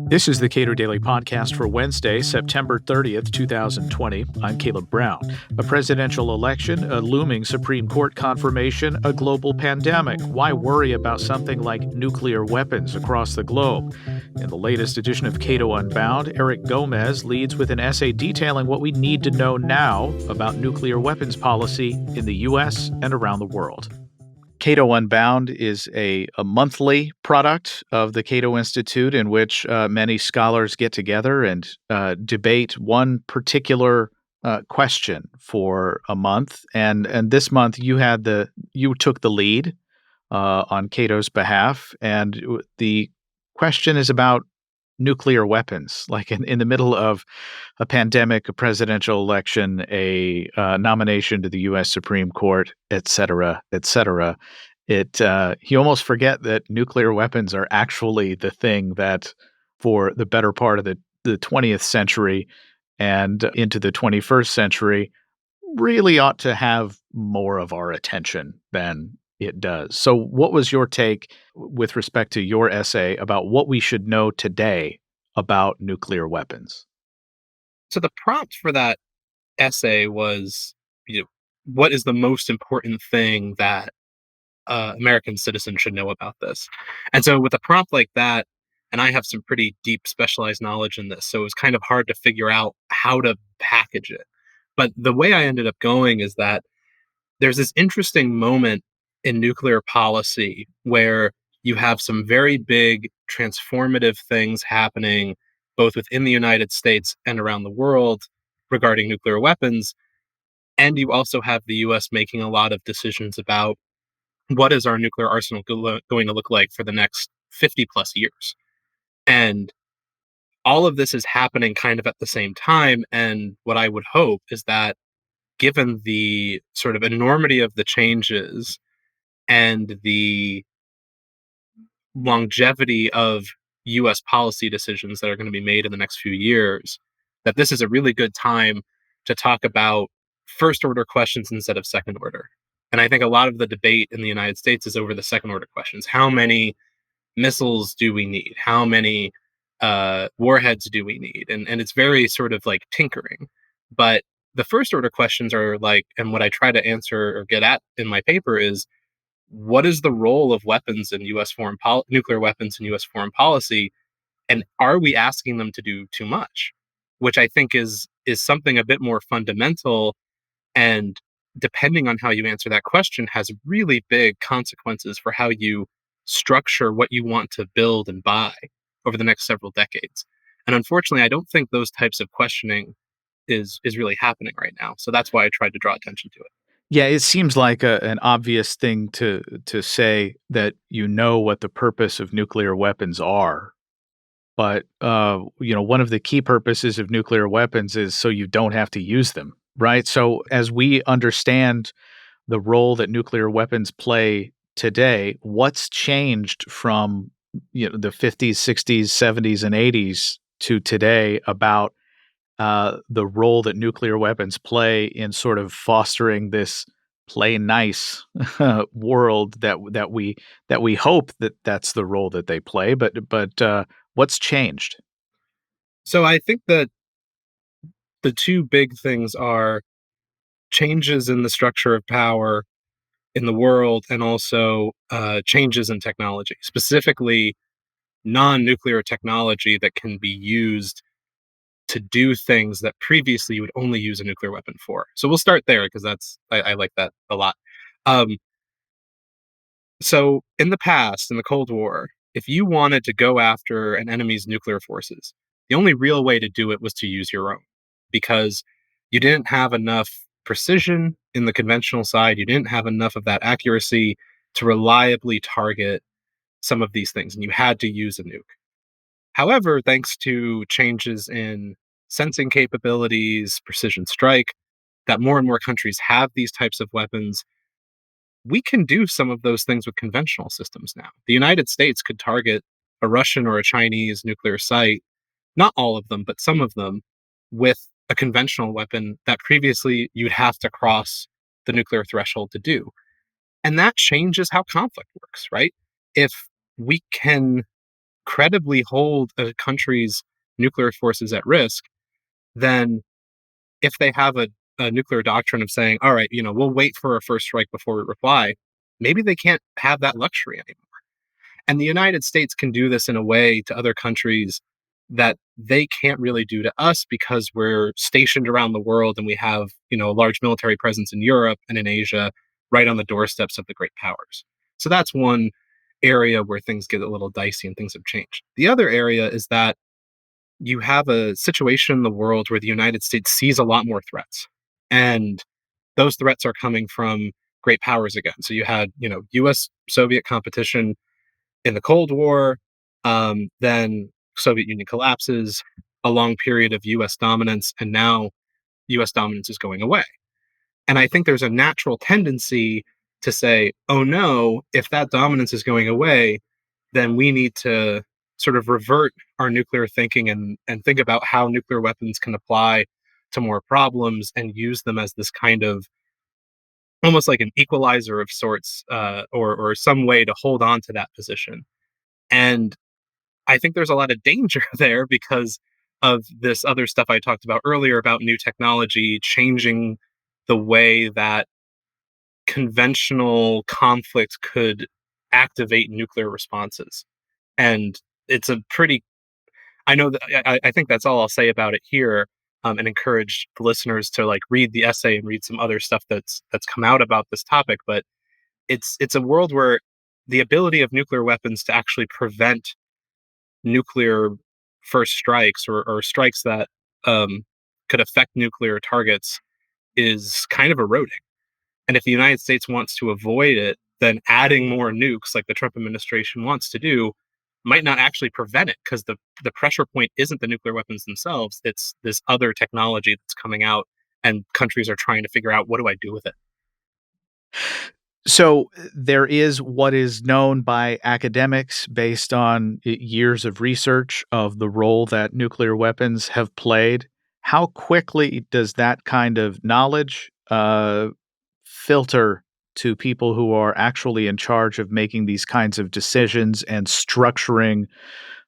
This is the Cato Daily Podcast for Wednesday, September 30th, 2020. I'm Caleb Brown. A presidential election, a looming Supreme Court confirmation, a global pandemic. Why worry about something like nuclear weapons across the globe? In the latest edition of Cato Unbound, Eric Gomez leads with an essay detailing what we need to know now about nuclear weapons policy in the U.S. and around the world. Cato Unbound is a monthly product of the Cato Institute in which many scholars get together and debate one particular question for a month. And this month you took the lead on Cato's behalf, and the question is about nuclear weapons, like in the middle of a pandemic, a presidential election, a nomination to the U.S. Supreme Court, et cetera, et cetera. You almost forget that nuclear weapons are actually the thing that, for the better part of the 20th century and into the 21st century, really ought to have more of our attention than it does. So what was your take with respect to your essay about what we should know today about nuclear weapons? So the prompt for that essay was, what is the most important thing that American citizens should know about this? And so with a prompt like that, and I have some pretty deep specialized knowledge in this, so it was kind of hard to figure out how to package it. But the way I ended up going is that there's this interesting moment in nuclear policy where you have some very big transformative things happening both within the United States and around the world regarding nuclear weapons. And you also have the US making a lot of decisions about what is our nuclear arsenal going to look like for the next 50 plus years. And all of this is happening kind of at the same time. And what I would hope is that given the sort of enormity of the changes and the longevity of US policy decisions that are going to be made in the next few years, that this is a really good time to talk about first order questions instead of second order. And I think a lot of the debate in the United States is over the second order questions. How many missiles do we need? How many warheads do we need? And it's very sort of like tinkering. But the first order questions are like, and what I try to answer or get at in my paper is, what is the role of weapons in U.S. nuclear weapons in U.S. foreign policy, and are we asking them to do too much? Which I think is something a bit more fundamental, and depending on how you answer that question, has really big consequences for how you structure what you want to build and buy over the next several decades. And unfortunately, I don't think those types of questioning is really happening right now. So that's why I tried to draw attention to it. Yeah, it seems like an obvious thing to say that you know what the purpose of nuclear weapons are. But, one of the key purposes of nuclear weapons is so you don't have to use them, right? So as we understand the role that nuclear weapons play today, what's changed from, the 50s, 60s, 70s, and 80s to today about the role that nuclear weapons play in sort of fostering this play nice world that we hope that that's the role that they play, but what's changed? So I think that the two big things are changes in the structure of power in the world, and also changes in technology, specifically non-nuclear technology that can be used to do things that previously you would only use a nuclear weapon for. So we'll start there because I like that a lot. Um, so in the past, in the Cold War, if you wanted to go after an enemy's nuclear forces, the only real way to do it was to use your own, because you didn't have enough precision in the conventional side. You didn't have enough of that accuracy to reliably target some of these things, and you had to use a nuke. However, thanks to changes in sensing capabilities, precision strike, that more and more countries have these types of weapons, we can do some of those things with conventional systems now. The United States could target a Russian or a Chinese nuclear site, not all of them, but some of them, with a conventional weapon that previously you'd have to cross the nuclear threshold to do. And that changes how conflict works, right? If we can credibly hold a country's nuclear forces at risk, then if they have a nuclear doctrine of saying, all right, we'll wait for a first strike before we reply, maybe they can't have that luxury anymore. And the United States can do this in a way to other countries that they can't really do to us because we're stationed around the world and we have, a large military presence in Europe and in Asia, right on the doorsteps of the great powers. So that's one area where things get a little dicey and things have changed. The other area is that you have a situation in the world where the United States sees a lot more threats. And those threats are coming from great powers again. So you had, US Soviet competition in the Cold War, then Soviet Union collapses, a long period of US dominance, and now US dominance is going away. And I think there's a natural tendency to say, oh no, if that dominance is going away, then we need to sort of revert our nuclear thinking and think about how nuclear weapons can apply to more problems and use them as this kind of almost like an equalizer of sorts, or some way to hold on to that position. And I think there's a lot of danger there because of this other stuff I talked about earlier about new technology changing the way that conventional conflict could activate nuclear responses. And it's a pretty, I know that I think that's all I'll say about it here, and encourage the listeners to like read the essay and read some other stuff that's come out about this topic. But it's a world where the ability of nuclear weapons to actually prevent nuclear first strikes or strikes that could affect nuclear targets is kind of eroding. And if the United States wants to avoid it, then adding more nukes, like the Trump administration wants to do, might not actually prevent it because the pressure point isn't the nuclear weapons themselves. It's this other technology that's coming out, and countries are trying to figure out what do I do with it. So there is what is known by academics based on years of research of the role that nuclear weapons have played. How quickly does that kind of knowledge filter to people who are actually in charge of making these kinds of decisions and structuring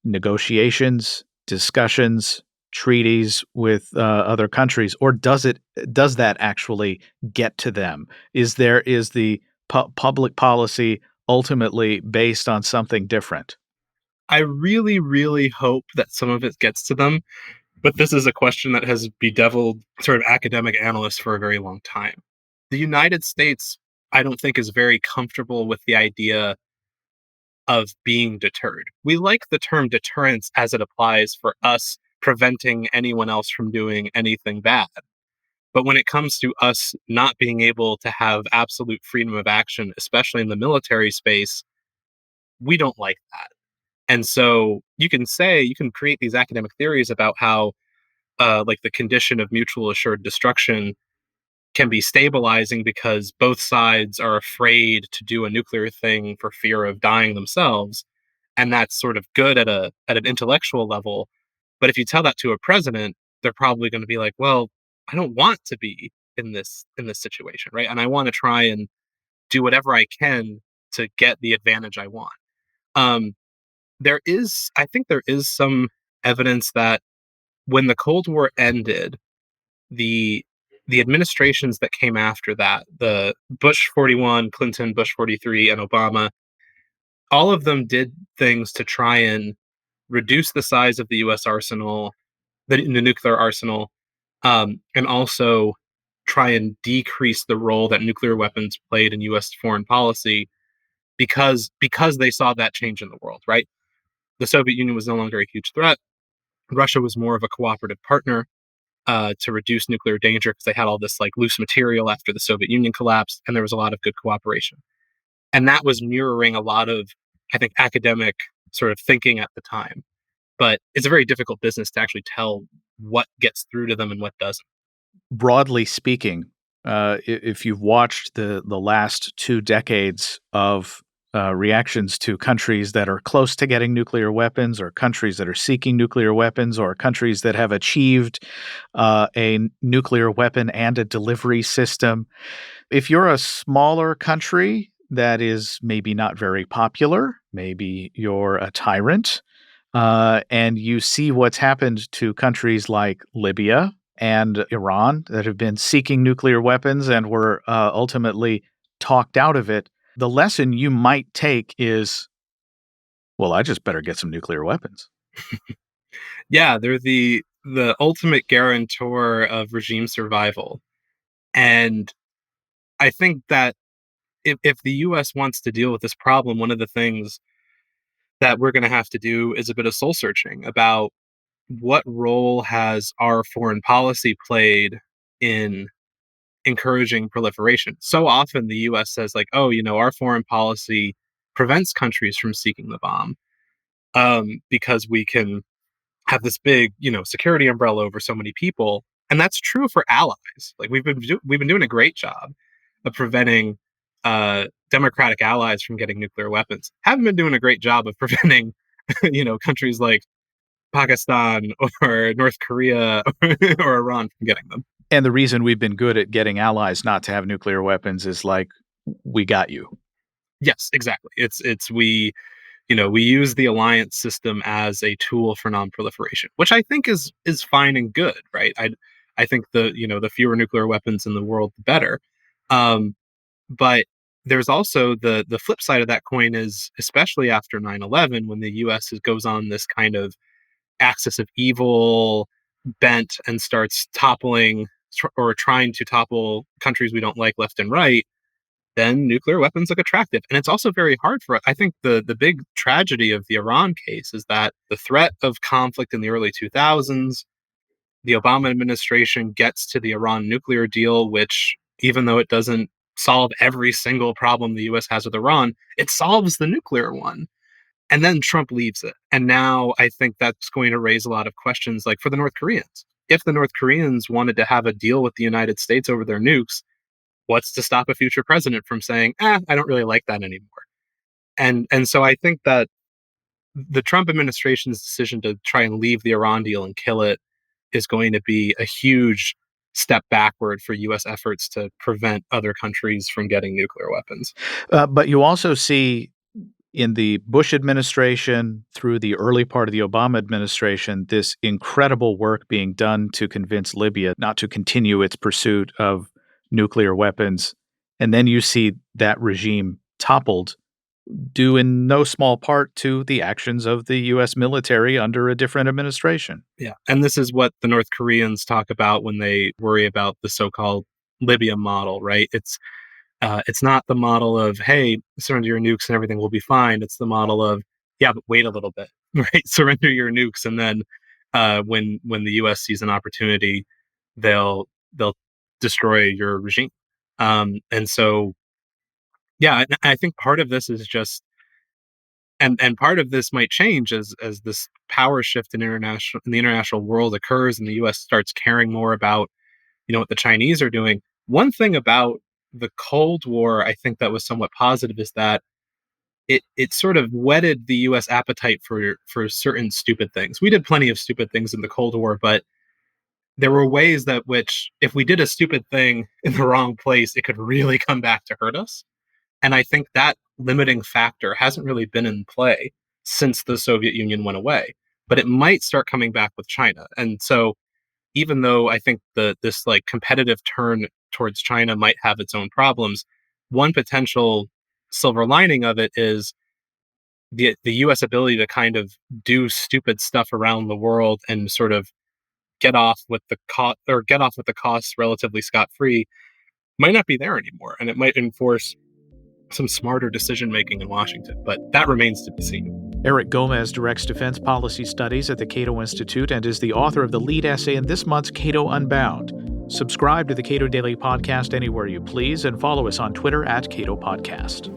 negotiations, discussions, treaties with other countries, or does that actually get to them? Is the public policy ultimately based on something different? I really, really hope that some of it gets to them, but this is a question that has bedeviled sort of academic analysts for a very long time. The United States, I don't think, is very comfortable with the idea of being deterred. We like the term deterrence as it applies for us preventing anyone else from doing anything bad. But when it comes to us not being able to have absolute freedom of action, especially in the military space, we don't like that. And so you can create these academic theories about how, like the condition of mutual assured destruction can be stabilizing because both sides are afraid to do a nuclear thing for fear of dying themselves, and that's sort of good at an intellectual level. But if you tell that to a president, they're probably going to be like, well, I don't want to be in this situation, right? And I want to try and do whatever I can to get the advantage I want. um I think there is some evidence that when the Cold War ended, the the administrations that came after that, the Bush 41, Clinton, Bush 43, and Obama, all of them did things to try and reduce the size of the US arsenal, the nuclear arsenal, and also try and decrease the role that nuclear weapons played in US foreign policy because they saw that change in the world, right? The Soviet Union was no longer a huge threat. Russia was more of a cooperative partner, to reduce nuclear danger because they had all this like loose material after the Soviet Union collapsed, and there was a lot of good cooperation. And that was mirroring a lot of, I think, academic sort of thinking at the time. But it's a very difficult business to actually tell what gets through to them and what doesn't. Broadly speaking, if you've watched the last 2 decades of reactions to countries that are close to getting nuclear weapons, or countries that are seeking nuclear weapons, or countries that have achieved a nuclear weapon and a delivery system, if you're a smaller country that is maybe not very popular. Maybe you're a tyrant. And you see what's happened to countries like Libya and Iran that have been seeking nuclear weapons and were ultimately talked out of it. The lesson you might take is, well, I just better get some nuclear weapons. Yeah, they're the ultimate guarantor of regime survival. And I think that if the US wants to deal with this problem, one of the things that we're going to have to do is a bit of soul searching about what role has our foreign policy played in encouraging proliferation. So often the US says, like, oh, our foreign policy prevents countries from seeking the bomb, because we can have this big, security umbrella over so many people. And that's true for allies. Like we've been doing a great job of preventing democratic allies from getting nuclear weapons. Haven't been doing a great job of preventing, countries like Pakistan or North Korea or Iran from getting them. And the reason we've been good at getting allies not to have nuclear weapons is like, we got you. Yes, exactly. We use the alliance system as a tool for non-proliferation, which I think is fine and good, right? I think the fewer nuclear weapons in the world, the better. But there's also the flip side of that coin is, especially after 9/11, when the U.S. goes on this kind of axis of evil bent and starts toppling or trying to topple countries we don't like left and right, then nuclear weapons look attractive. And it's also very hard for it. I think the big tragedy of the Iran case is that the threat of conflict in the early 2000s, the Obama administration gets to the Iran nuclear deal, which, even though it doesn't solve every single problem the US has with Iran, it solves the nuclear one. And then Trump leaves it. And now I think that's going to raise a lot of questions, like for the North Koreans. If the North Koreans wanted to have a deal with the United States over their nukes, what's to stop a future president from saying, I don't really like that anymore? And so I think that the Trump administration's decision to try and leave the Iran deal and kill it is going to be a huge step backward for US efforts to prevent other countries from getting nuclear weapons. But you also see in the Bush administration through the early part of the Obama administration, this incredible work being done to convince Libya not to continue its pursuit of nuclear weapons. And then you see that regime toppled, due in no small part to the actions of the U.S. military under a different administration. Yeah. And this is what the North Koreans talk about when they worry about the so-called Libya model, right? It's not the model of, hey, surrender your nukes and everything will be fine. It's the model of, yeah, but wait a little bit, right? Surrender your nukes, and then when the U.S. sees an opportunity, they'll destroy your regime. And so, yeah, I think part of this is just, and part of this might change as this power shift in the international world occurs, and the U.S. starts caring more about what the Chinese are doing. One thing about the Cold War, I think that was somewhat positive, is that it sort of whetted the U.S. appetite for certain stupid things. We did plenty of stupid things in the Cold War, but there were ways that which, if we did a stupid thing in the wrong place, it could really come back to hurt us. And I think that limiting factor hasn't really been in play since the Soviet Union went away, but it might start coming back with China. And so, even though I think this like competitive turn towards China might have its own problems, one potential silver lining of it is the U.S. ability to kind of do stupid stuff around the world and sort of get off with the costs relatively scot free might not be there anymore, and it might enforce some smarter decision making in Washington. But that remains to be seen. Eric Gomez directs defense policy studies at the Cato Institute and is the author of the lead essay in this month's Cato Unbound. Subscribe to the Cato Daily Podcast anywhere you please and follow us on Twitter @Cato Podcast.